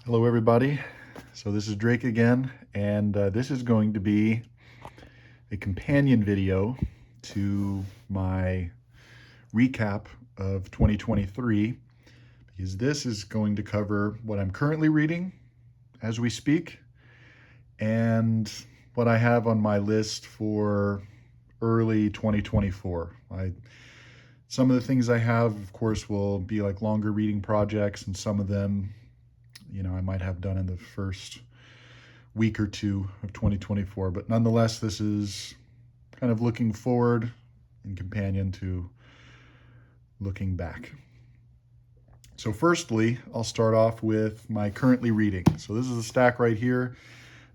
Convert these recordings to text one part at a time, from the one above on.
Hello everybody. So this is Drake again, and this is going to be a companion video to my recap of 2023, because this is going to cover what I'm currently reading as we speak and what I have on my list for early 2024. Some of the things I have, of course, will be like longer reading projects, and some of them I might have done in the first week or two of 2024. But nonetheless, this is kind of looking forward in companion to looking back. So firstly, I'll start off with my currently reading. So this is a stack right here.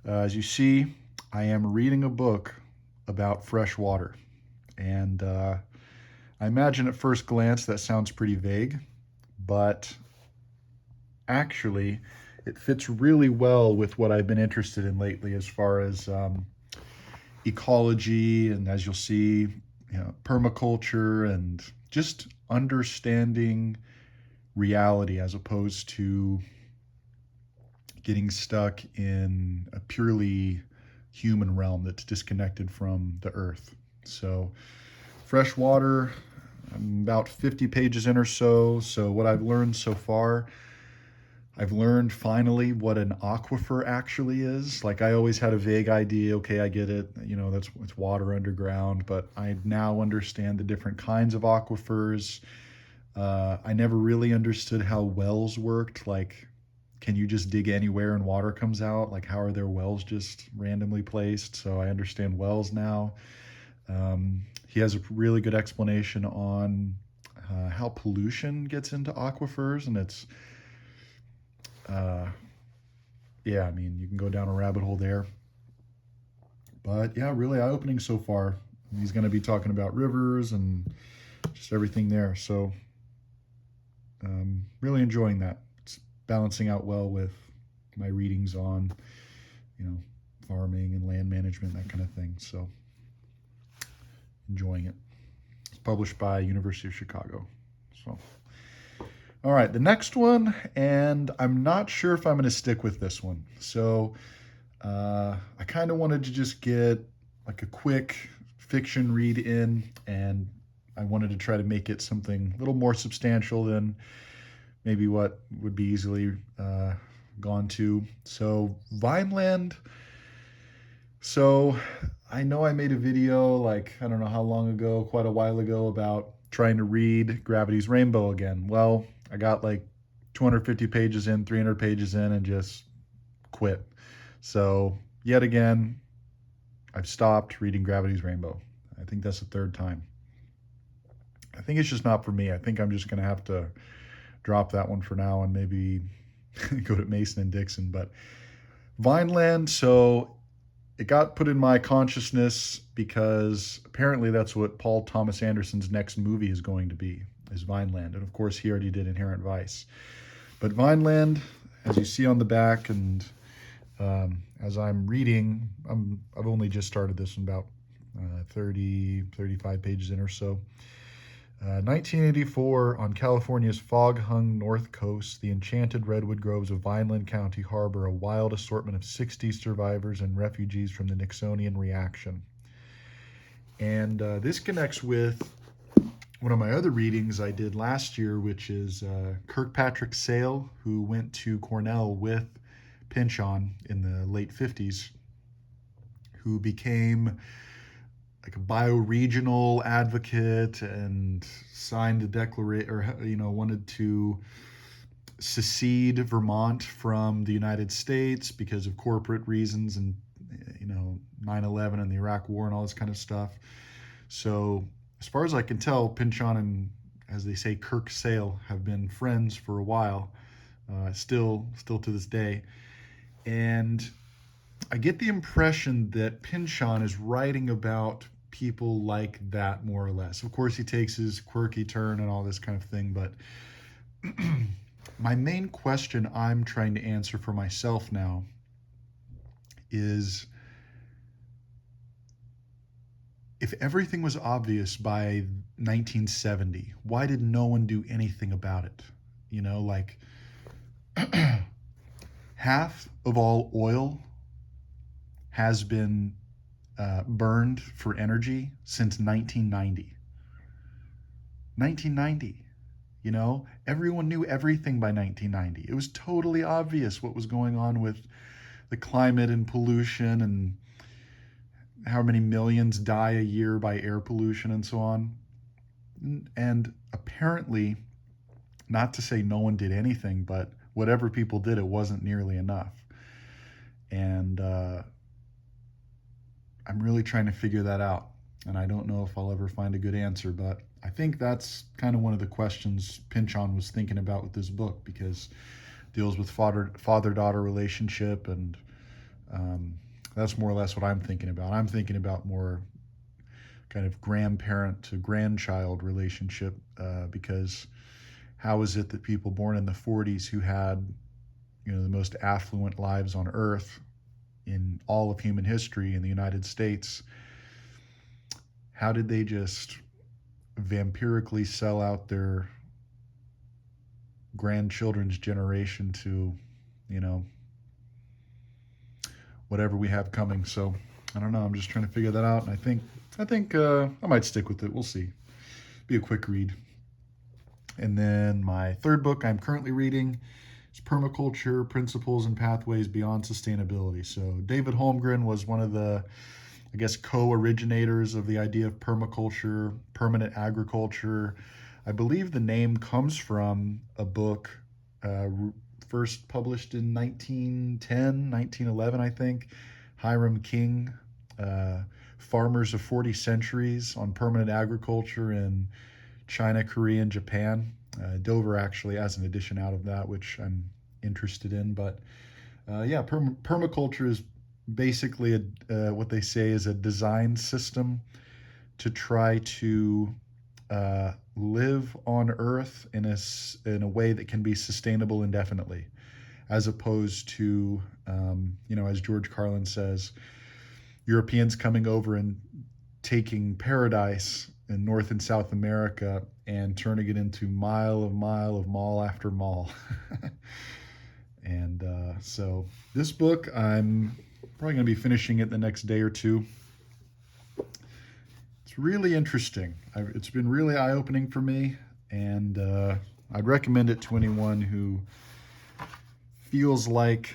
As you see, I am reading a book about fresh water. And I imagine at first glance that sounds pretty vague, but actually it fits really well with what I've been interested in lately as far as ecology, and as you'll see, permaculture, and just understanding reality as opposed to getting stuck in a purely human realm that's disconnected from the earth. So fresh water, I'm about 50 pages in or so. So what I've learned so far, I've learned finally what an aquifer actually is. Like, I always had a vague idea, okay, I get it, it's water underground, but I now understand the different kinds of aquifers. I never really understood how wells worked. Like, can you just dig anywhere and water comes out? Like, how are their wells just randomly placed? So I understand wells now. He has a really good explanation on how pollution gets into aquifers, and it's yeah, I mean, you can go down a rabbit hole there. But yeah, really eye-opening so far. He's going to be talking about rivers and just everything there. So really enjoying that. It's balancing out well with my readings on, farming and land management, that kind of thing. So enjoying it. It's published by University of Chicago. So all right, the next one, and I'm not sure if I'm going to stick with this one. So I kind of wanted to just get like a quick fiction read in, and I wanted to try to make it something a little more substantial than maybe what would be easily gone to. So Vineland. So I know I made a video, like, I don't know how long ago, quite a while ago, about trying to read Gravity's Rainbow again. Well, I got like 250 pages in, 300 pages in, and just quit. So yet again, I've stopped reading Gravity's Rainbow. I think that's the third time. I think it's just not for me. I think I'm just going to have to drop that one for now and maybe go to Mason and Dixon. But Vineland, so it got put in my consciousness because apparently that's what Paul Thomas Anderson's next movie is going to be, is Vineland. And of course, he already did Inherent Vice. But Vineland, as you see on the back, and as I'm reading, I've only just started this in about 35 pages in or so. 1984, on California's fog-hung north coast, the enchanted redwood groves of Vineland County harbor a wild assortment of 60 survivors and refugees from the Nixonian reaction. And this connects with one of my other readings I did last year, which is Kirkpatrick Sale, who went to Cornell with Pynchon in the late 50s, who became like a bioregional advocate and signed a declaration, or wanted to secede Vermont from the United States because of corporate reasons, and 9/11 and the Iraq War and all this kind of stuff. So as far as I can tell, Pynchon and, as they say, Kirk Sale have been friends for a while, still to this day. And I get the impression that Pynchon is writing about people like that, more or less. Of course, he takes his quirky turn and all this kind of thing, but my main question I'm trying to answer for myself now is, if everything was obvious by 1970, why did no one do anything about it? Like half of all oil has been burned for energy since 1990. 1990. You know, everyone knew everything by 1990. It was totally obvious what was going on with the climate and pollution and how many millions die a year by air pollution and so on. And apparently, not to say no one did anything, but whatever people did, it wasn't nearly enough. And I'm really trying to figure that out. And I don't know if I'll ever find a good answer, but I think that's kind of one of the questions Pynchon was thinking about with this book, because it deals with father-daughter relationship, and that's more or less what I'm thinking about. I'm thinking about more kind of grandparent to grandchild relationship, because how is it that people born in the 40s who had, you know, the most affluent lives on earth in all of human history in the United States, how did they just vampirically sell out their grandchildren's generation to, you know, whatever we have coming? So I don't know. I'm just trying to figure that out, and I think I might stick with it. We'll see. Be a quick read. And then my third book I'm currently reading is Permaculture: Principles and Pathways Beyond Sustainability. So David Holmgren was one of the, I guess, co-originators of the idea of permaculture, permanent agriculture. I believe the name comes from a book first published in 1910, 1911, I think. Hiram King, Farmers of 40 Centuries on Permanent Agriculture in China, Korea, and Japan. Dover actually has an edition out of that, which I'm interested in. But yeah, permaculture is basically what they say is a design system to try to live on Earth in a way that can be sustainable indefinitely, as opposed to, you know, as George Carlin says, Europeans coming over and taking paradise in North and South America and turning it into mile of mall after mall. And so this book, I'm probably going to be finishing it the next day or two. It's really interesting. It's been really eye-opening for me, and I'd recommend it to anyone who feels like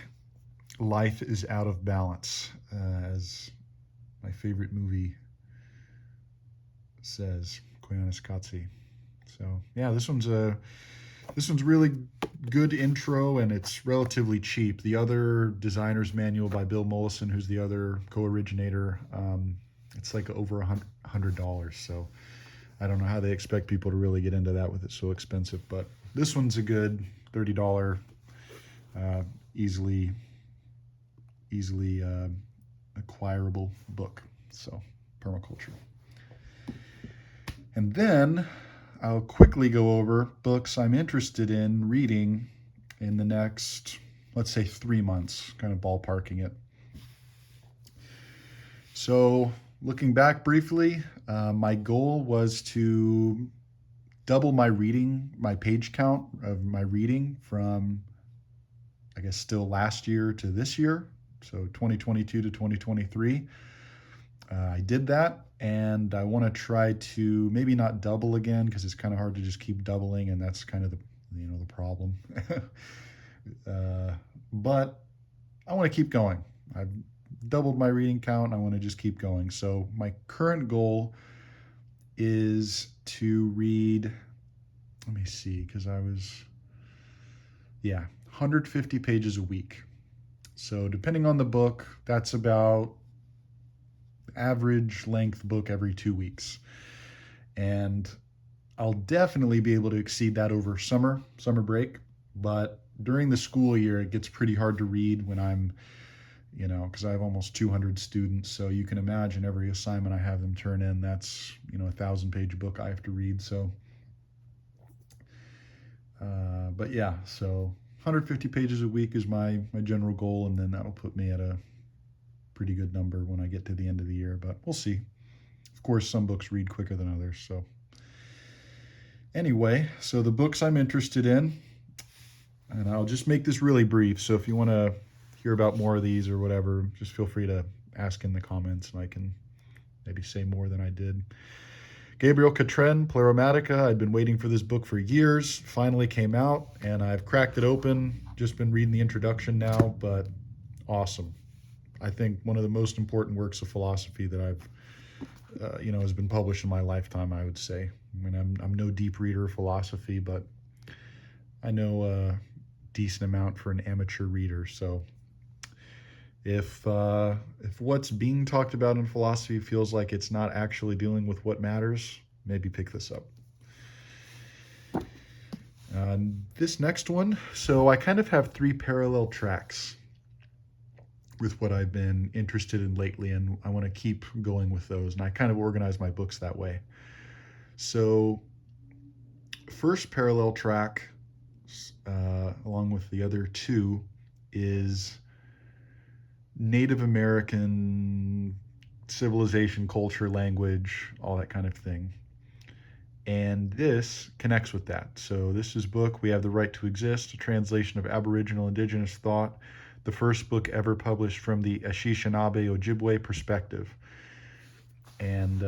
life is out of balance, as my favorite movie says, Koyaanisqatsi. So yeah, this one's really good intro, and it's relatively cheap. The other designer's manual by Bill Mollison, who's the other co-originator, it's like over $100. So I don't know how they expect people to really get into that with it so expensive. But this one's a good $30, easily acquirable book. So Permaculture. And then I'll quickly go over books I'm interested in reading in the next, let's say, 3 months, kind of ballparking it. So looking back briefly, my goal was to double my page count of my reading from, I guess, still last year to this year, so 2022 to 2023. I did that, and I want to try to maybe not double again, because it's kind of hard to just keep doubling, and that's kind of the problem. But I want to keep going. I've doubled my reading count. I want to just keep going. So my current goal is to read, let me see, because 150 pages a week. So depending on the book, that's about average length book every 2 weeks. And I'll definitely be able to exceed that over summer break. But during the school year, it gets pretty hard to read when I'm, because I have almost 200 students. So you can imagine every assignment I have them turn in, that's, a 1,000-page book I have to read. So, but yeah, so 150 pages a week is my general goal. And then that'll put me at a pretty good number when I get to the end of the year, but we'll see. Of course, some books read quicker than others. So anyway, so the books I'm interested in, And I'll just make this really brief. So if you want to hear about more of these or whatever, just feel free to ask in the comments and I can maybe say more than I did. Gabriel Catren, Pleromatica. I'd been waiting for this book for years. Finally came out, and I've cracked it open. Just been reading the introduction now, but awesome. I think one of the most important works of philosophy that I've, has been published in my lifetime, I would say. I mean, I'm no deep reader of philosophy, but I know a decent amount for an amateur reader. So if what's being talked about in philosophy feels like it's not actually dealing with what matters, maybe pick this up. This next one, so I kind of have three parallel tracks with what I've been interested in lately, and I want to keep going with those, and I kind of organize my books that way. So first parallel track, along with the other two, is Native American civilization, culture, language, all that kind of thing. And this connects with that. So this is book, We Have the Right to Exist, a translation of Aboriginal Indigenous thought, the first book ever published from the Anishinaabe Ojibwe perspective. And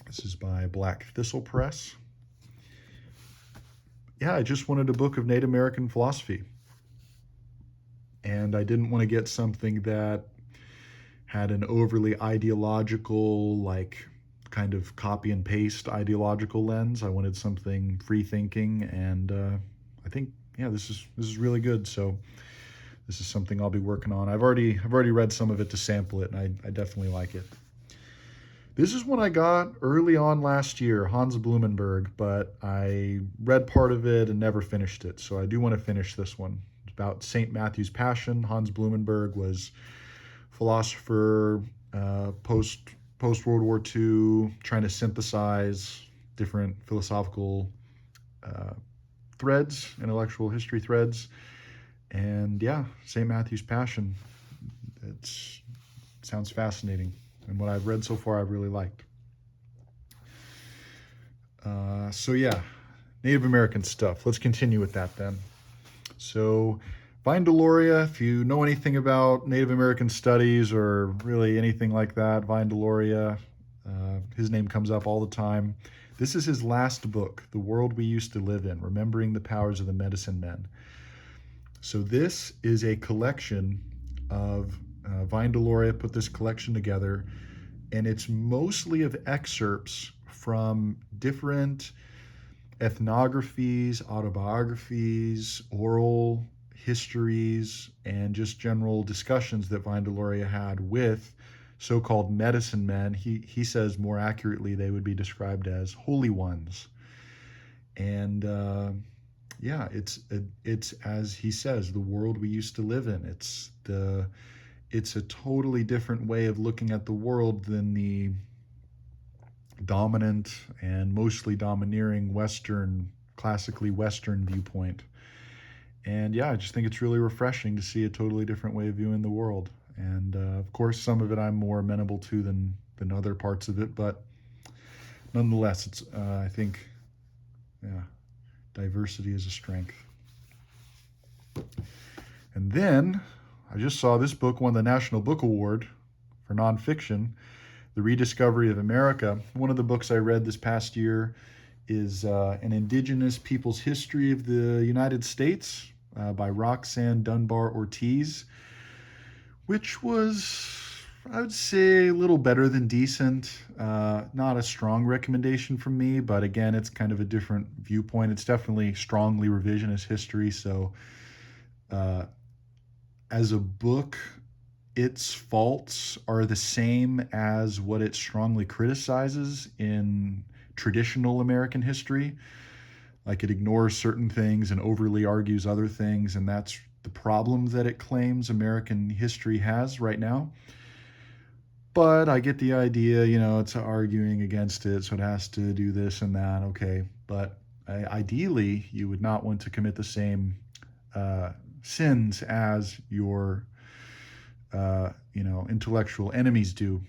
this is by Black Thistle Press. Yeah, I just wanted a book of Native American philosophy. And I didn't want to get something that had an overly ideological, like kind of copy and paste ideological lens. I wanted something free thinking, and I think this is really good. So this is something I'll be working on. I've already read some of it to sample it, and I definitely like it. This is one I got early on last year, Hans Blumenberg, but I read part of it and never finished it. So I do want to finish this one. It's about St. Matthew's Passion. Hans Blumenberg was philosopher post World War II, trying to synthesize different philosophical threads, intellectual history threads. And yeah, St. Matthew's Passion. It sounds fascinating. And what I've read so far, I've really liked. So yeah, Native American stuff. Let's continue with that then. So Vine Deloria, if you know anything about Native American studies or really anything like that, Vine Deloria, his name comes up all the time. This is his last book, The World We Used to Live In, Remembering the Powers of the Medicine Men. So this is a collection of, Vine Deloria put this collection together, and it's mostly of excerpts from different ethnographies, autobiographies, oral histories, and just general discussions that Vine Deloria had with so-called medicine men. He says more accurately they would be described as holy ones. And it's as he says, the world we used to live in. It's a totally different way of looking at the world than the dominant and mostly domineering classically Western viewpoint. And yeah, I just think it's really refreshing to see a totally different way of viewing the world. And of course, some of it I'm more amenable to than other parts of it, but nonetheless, it's I think, diversity is a strength. And then I just saw this book won the National Book Award for nonfiction, The Rediscovery of America. One of the books I read this past year is An Indigenous People's History of the United States by Roxanne Dunbar Ortiz, which was, I would say, a little better than decent. Not a strong recommendation from me, but again, it's kind of a different viewpoint. It's definitely strongly revisionist history, so as a book, its faults are the same as what it strongly criticizes in traditional American history. Like, it ignores certain things and overly argues other things, and that's the problem that it claims American history has right now. But I get the idea, it's arguing against it, so it has to do this and that. Okay, but ideally, you would not want to commit the same sins as your intellectual enemies do.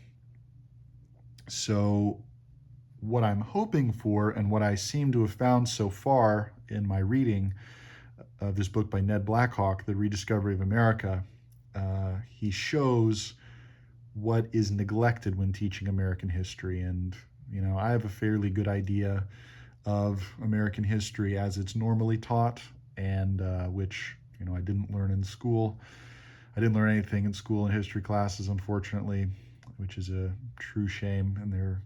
So what I'm hoping for, and what I seem to have found so far in my reading, of this book by Ned Blackhawk, The Rediscovery of America, he shows what is neglected when teaching American history. And, I have a fairly good idea of American history as it's normally taught, and which, I didn't learn in school. I didn't learn anything in school in history classes, unfortunately, which is a true shame. And they're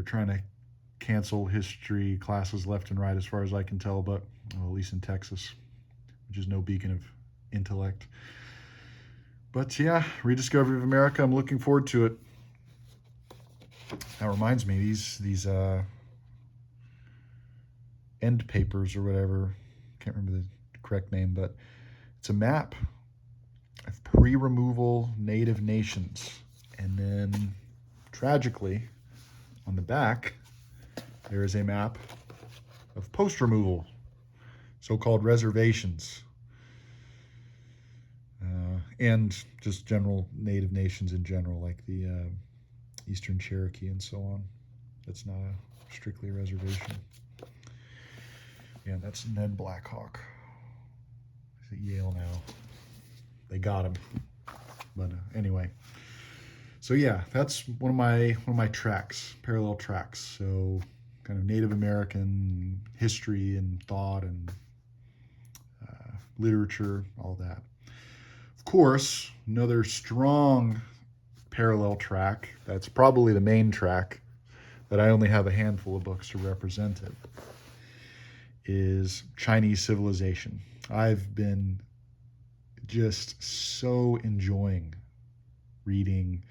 trying to cancel history classes left and right, as far as I can tell, but at least in Texas, which is no beacon of intellect. But yeah, Rediscovery of America, I'm looking forward to it. That reminds me, these end papers or whatever, can't remember the correct name, but it's a map of pre-removal native nations. And then, tragically, on the back, there is a map of post-removal, so-called reservations, and just general native nations in general, like the Eastern Cherokee and so on. That's not strictly a reservation. Yeah, that's Ned Blackhawk. He's at Yale now. They got him. But anyway. So yeah, that's one of my tracks, parallel tracks. So kind of Native American history and thought and literature, all that. Of course, another strong parallel track, that's probably the main track, that I only have a handful of books to represent it, is Chinese civilization. I've been just so enjoying reading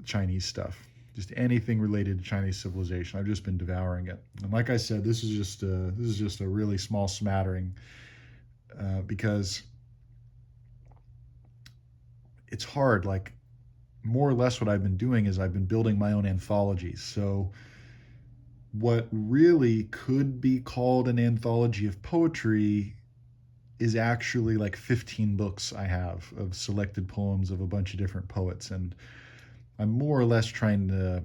Chinese stuff. Just anything related to Chinese civilization. I've just been devouring it. And like I said, this is just a really small smattering, because it's hard. Like, more or less what I've been doing is I've been building my own anthologies. So what really could be called an anthology of poetry is actually like 15 books I have of selected poems of a bunch of different poets. And I'm more or less trying to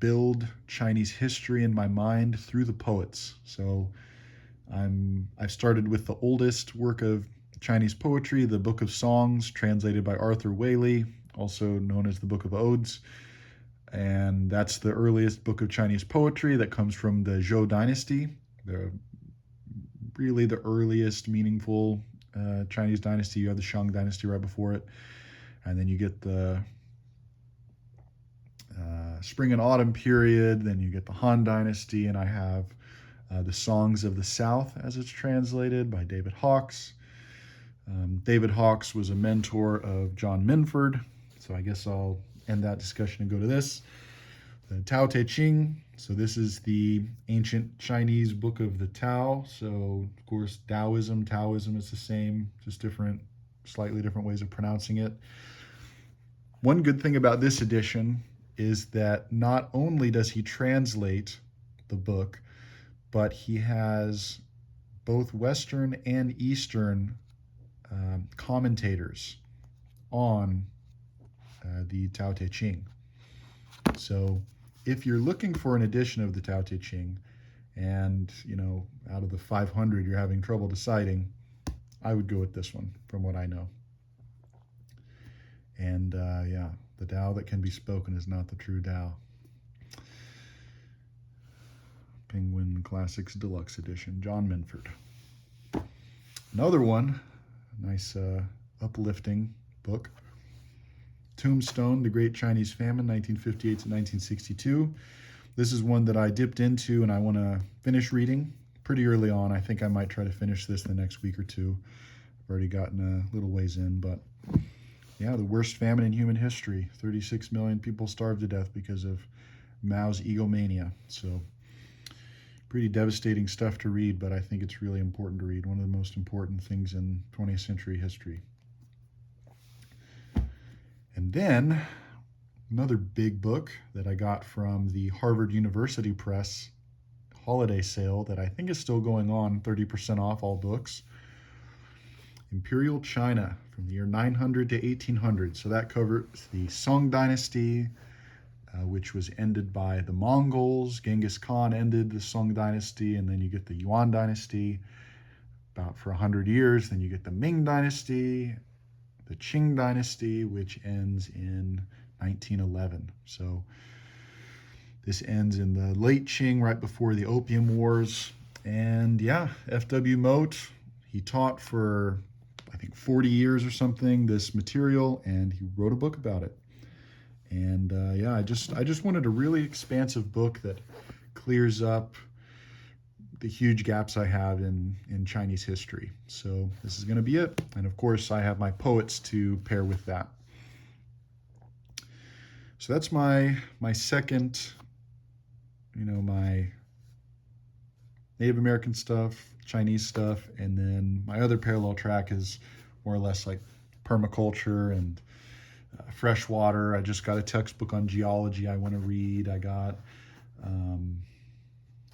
build Chinese history in my mind through the poets. So I've started with the oldest work of Chinese poetry, the Book of Songs, translated by Arthur Waley, also known as the Book of Odes. And that's the earliest book of Chinese poetry that comes from the Zhou dynasty, really the earliest meaningful Chinese dynasty. You have the Shang dynasty right before it. And then you get the spring and autumn period. Then you get the Han dynasty. And I have the Songs of the South, as it's translated, by David Hawkes. David Hawkes was a mentor of John Minford. So I guess I'll end that discussion and go to this. The Tao Te Ching. So this is the ancient Chinese book of the Tao. So, of course, Daoism, Taoism is the same, just slightly different ways of pronouncing it. One good thing about this edition is that not only does he translate the book, but he has both Western and Eastern commentators on the Tao Te Ching. So if you're looking for an edition of the Tao Te Ching, and out of the 500 you're having trouble deciding, I would go with this one, from what I know. And yeah, the Tao that can be spoken is not the true Tao. Penguin Classics Deluxe Edition, John Minford. Another one, nice uplifting book, Tombstone, The Great Chinese Famine, 1958 to 1962. This is one that I dipped into and I want to finish reading pretty early on. I think I might try to finish this in the next week or two. I've already gotten a little ways in, but yeah, the worst famine in human history. 36 million people starved to death because of Mao's egomania. So pretty devastating stuff to read, but I think it's really important to read. One of the most important things in 20th century history. And then another big book that I got from the Harvard University Press holiday sale that I think is still going on, 30% off all books. Imperial China, from the year 900 to 1800. So that covers the Song Dynasty, which was ended by the Mongols. Genghis Khan ended the Song Dynasty, and then you get the Yuan Dynasty. about for 100 years. Then you get the Ming Dynasty, the Qing Dynasty, which ends in 1911. So this ends in the late Qing, right before the Opium Wars. And yeah, F.W. Moat, he taught for, I think, 40 years or something, this material, and he wrote a book about it. And yeah, I just wanted a really expansive book that clears up the huge gaps I have in Chinese history. So this is going to be it. And of course, I have my poets to pair with that. So that's my second, my Native American stuff, Chinese stuff, and then my other parallel track is more or less like permaculture and freshwater. I just got a textbook on geology I want to read. I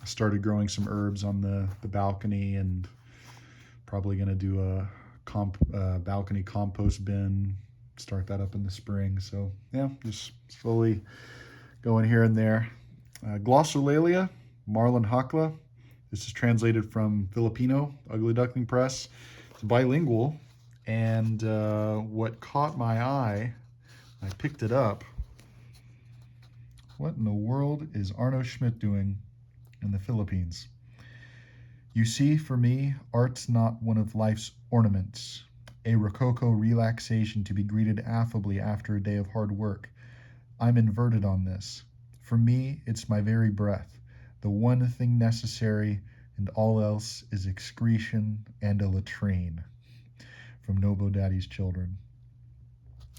started growing some herbs on the balcony, and probably going to do a balcony compost bin, start that up in the spring. So yeah, just slowly going here and there. Glossolalia, Marlon Hakla. This is translated from Filipino, Ugly Duckling Press. It's bilingual, and what caught my eye, I picked it up. What in the world is Arno Schmidt doing in the Philippines? You see, for me, art's not one of life's ornaments, a rococo relaxation to be greeted affably after a day of hard work. I'm inverted on this. For me, it's my very breath, the one thing necessary, and all else is excretion and a latrine. From Nobo Daddy's Children.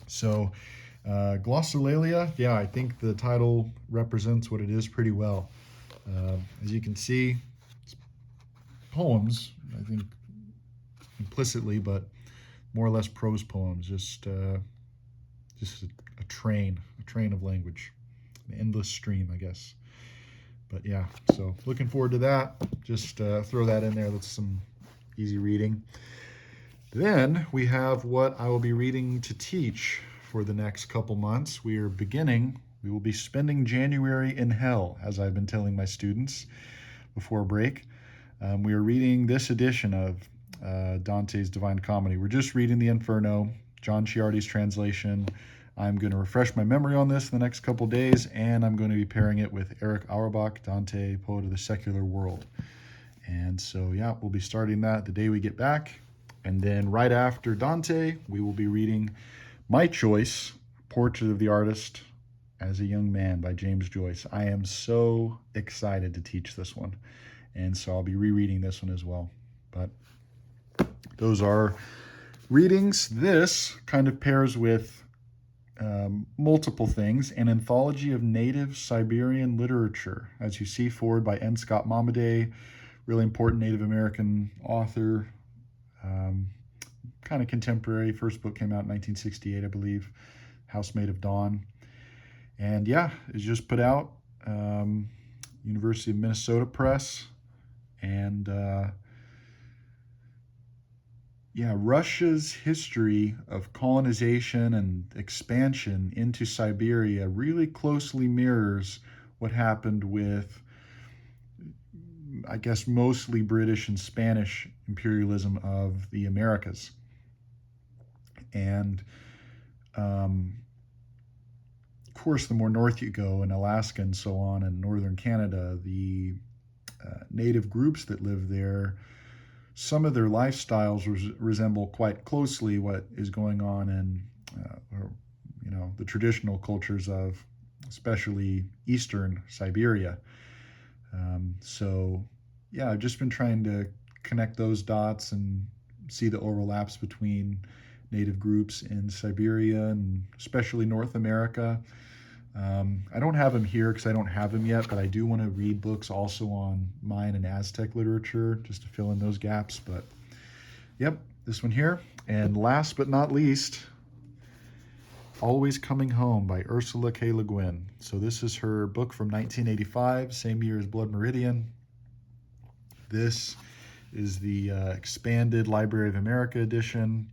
So, Glossolalia, yeah, I think the title represents what it is pretty well. As you can see, it's poems, I think, implicitly, but more or less prose poems, just a train of language, an endless stream, I guess. But yeah, so looking forward to that. Just throw that in there. That's some easy reading. Then we have what I will be reading to teach for the next couple months. We will be spending January in hell, as I've been telling my students before break. We are reading this edition of Dante's Divine Comedy. We're just reading the Inferno, John Ciardi's translation. I'm going to refresh my memory on this in the next couple days, and I'm going to be pairing it with Erich Auerbach, Dante, Poet of the Secular World. And so, yeah, we'll be starting that the day we get back. And then right after Dante, we will be reading my choice, Portrait of the Artist as a Young Man by James Joyce. I am so excited to teach this one. And so I'll be rereading this one as well. But those are readings. This kind of pairs with multiple things, an anthology of native Siberian literature, as you see, forward by N. Scott Momaday, really important Native American author, kind of contemporary. First book came out in 1968, I believe, Housemaid of Dawn. And yeah, it's just put out, University of Minnesota Press. And yeah, Russia's history of colonization and expansion into Siberia really closely mirrors what happened with, I guess, mostly British and Spanish imperialism of the Americas. And of course, the more north you go, in Alaska and so on, and northern Canada, the native groups that live there, some of their lifestyles resemble quite closely what is going on in, the traditional cultures of, especially Eastern Siberia. So, yeah, I've just been trying to connect those dots and see the overlaps between native groups in Siberia and especially North America. I don't have them here because I don't have them yet, but I do want to read books also on Mayan and Aztec literature just to fill in those gaps. But yep, this one here. And last but not least, Always Coming Home by Ursula K. Le Guin. So this is her book from 1985, same year as Blood Meridian. This is the expanded Library of America edition.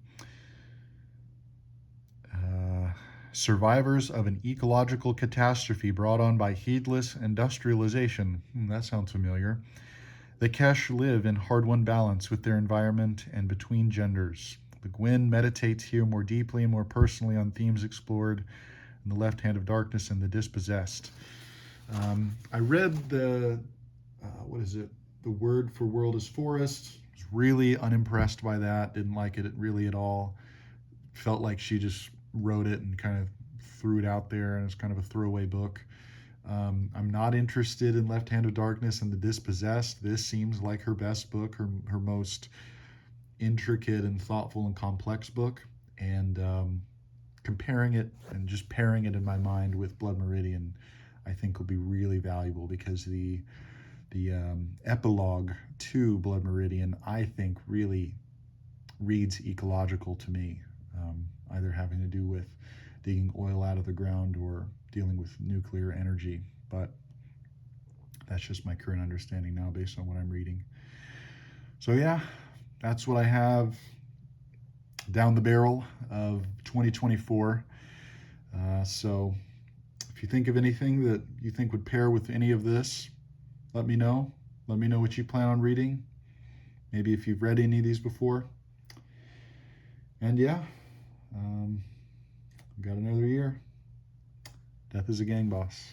Survivors of an ecological catastrophe brought on by heedless industrialization. That sounds familiar. The Kesh live in hard-won balance with their environment and between genders. The Gwyn meditates here more deeply and more personally on themes explored in The Left Hand of Darkness and The Dispossessed. I read the, what is it? The Word for World is Forest. Was really unimpressed by that. Didn't like it really at all. Felt like she just wrote it and kind of threw it out there, and it's kind of a throwaway book. I'm not interested in Left Hand of Darkness and The Dispossessed. This seems like her best book, her most intricate and thoughtful and complex book. And comparing it and just pairing it in my mind with Blood Meridian, I think will be really valuable, because the epilogue to Blood Meridian, I think, really reads ecological to me, either having to do with digging oil out of the ground or dealing with nuclear energy. But that's just my current understanding now based on what I'm reading. So yeah, that's what I have down the barrel of 2024. So if you think of anything that you think would pair with any of this, let me know. Let me know what you plan on reading. Maybe if you've read any of these before. And yeah, we've got another year. Death is a gang boss.